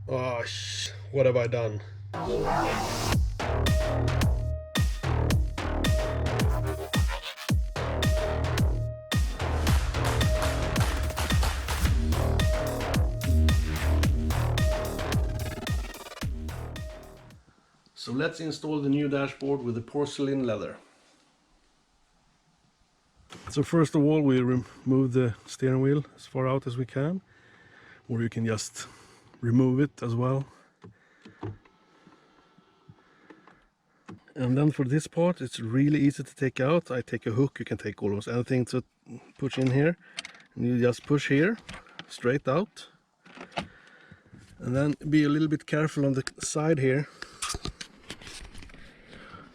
Oh, what have I done? So let's install the new dashboard with the porcelain leather. So first of all, we remove the steering wheel as far out as we can, or you can just remove it as well. And then for this part, it's really easy to take out. I take a hook, you can take almost anything to push in here. And you just push here, straight out. And then be a little bit careful on the side here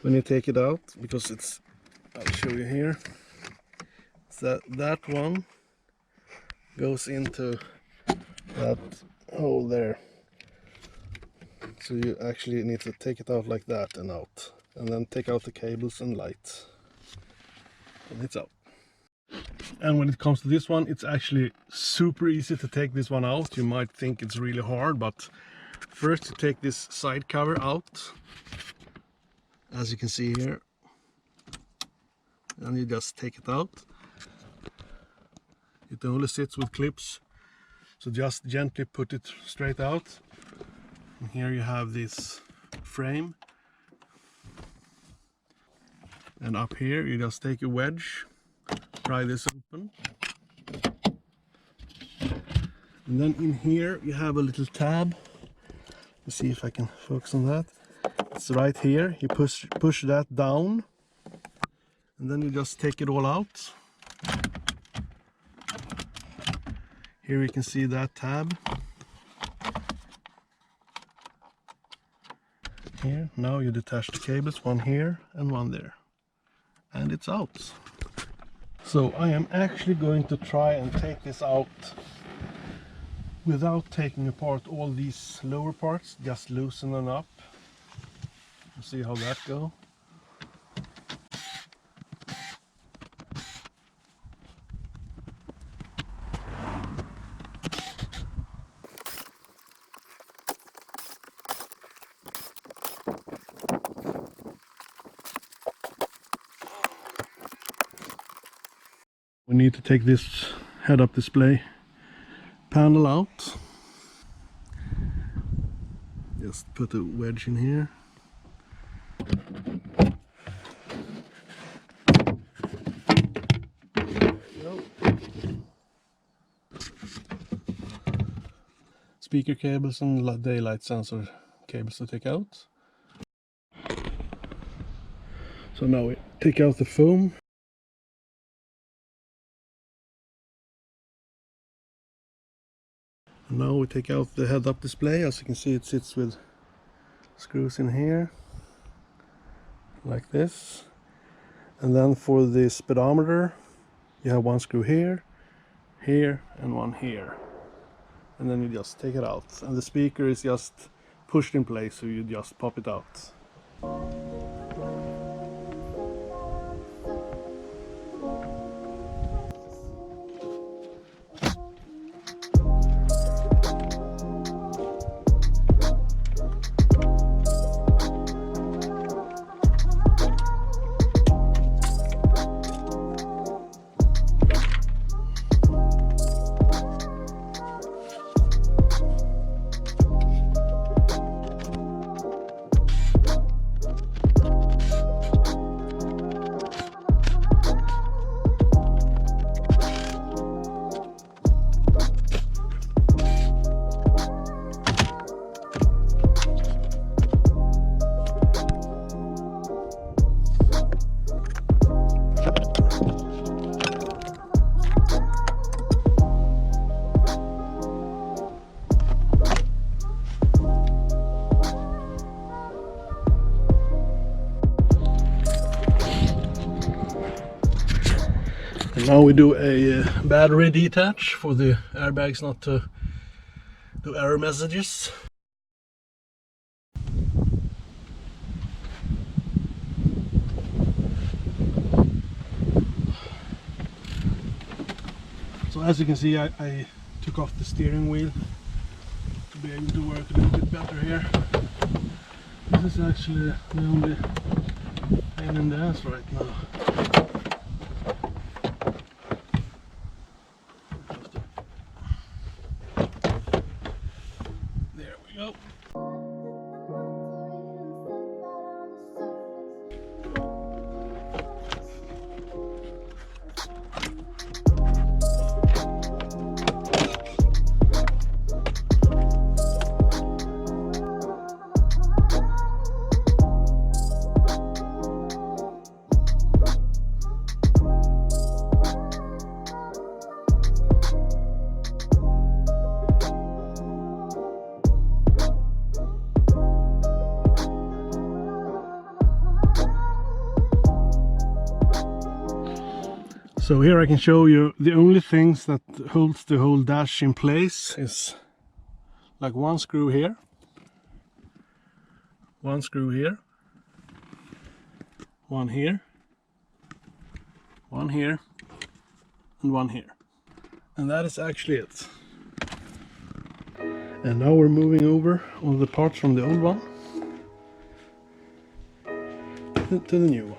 when you take it out, because it's, I'll show you here. So that one goes into that hole there. So you actually need to take it out like that and out. And then take out the cables and lights. And it's out. And when it comes to this one, it's actually super easy to take this one out. You might think it's really hard, but first you take this side cover out, as you can see here, and you just take it out. It only sits with clips, so just gently put it straight out. And here you have this frame, and up here you just take a wedge, pry this open, and then in here you have a little tab. Let's see if I can focus on that. It's right here. You push that down, and then you just take it all out. Here you can see that tab. Here, now you detach the cables, one here and one there, and it's out. So I am actually going to try and take this out without taking apart all these lower parts, just loosen them up. We'll see how that goes. We need to take this head-up display panel out. Just put a wedge in here. Speaker cables and daylight sensor cables to take out. So now we take out the foam. And now we take out the head-up display. As you can see, it sits with screws in here, like this. And then for the speedometer, you have one screw here, here, and one here. And then you just take it out. And the speaker is just pushed in place, so you just pop it out. And now we do a battery detach for the airbags not to do error messages. So as you can see, I took off the steering wheel be able to work a little bit better here. This is actually the only pain in the ass right now. There we go. So here I can show you the only things that holds the whole dash in place is like one screw here, one screw here, one here, one here, and one here. And that is actually it. And now we're moving over all the parts from the old one to the new one.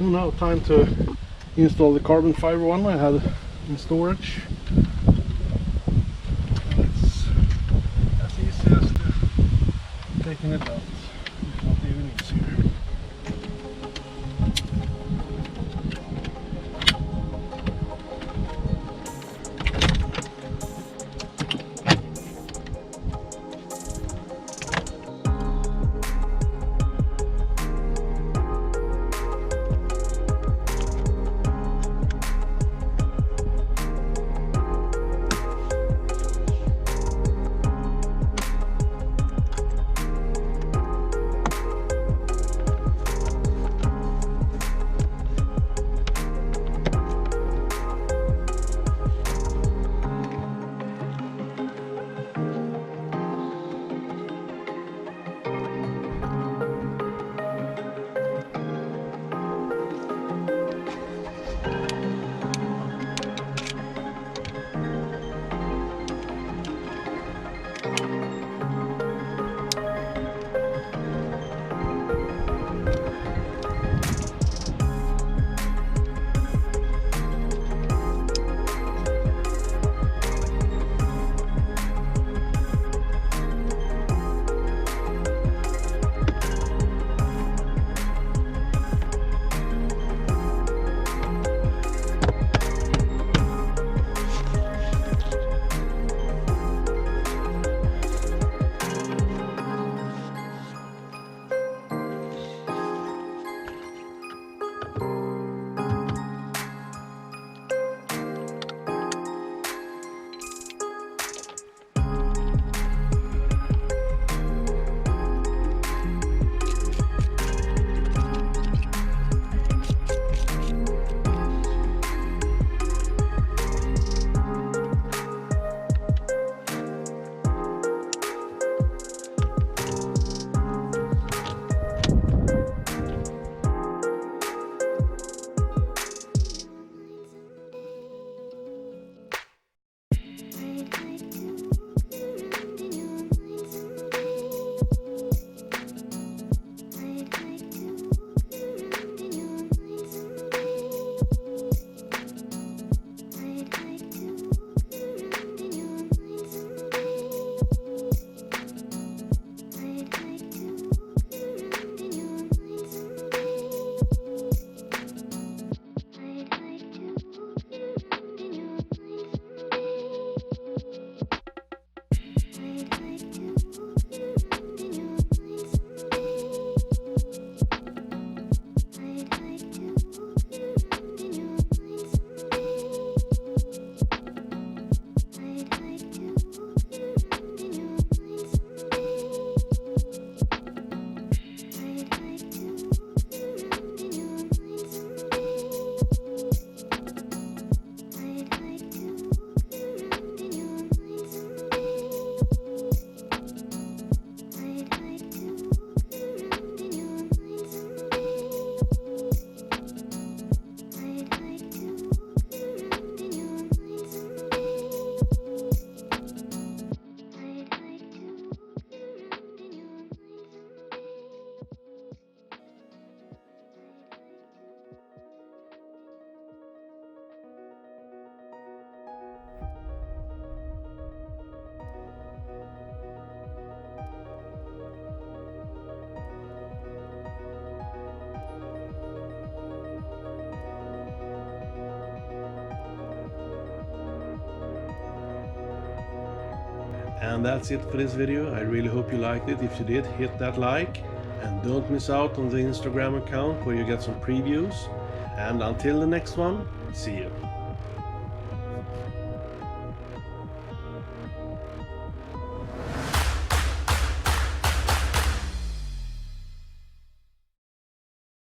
So now time to install the carbon fiber one I had in storage. And it's as easy as taking it out, if not even easier. And that's it for this video. I really hope you liked it. If you did, hit that like. And don't miss out on the Instagram account where you get some previews. And until the next one, see you.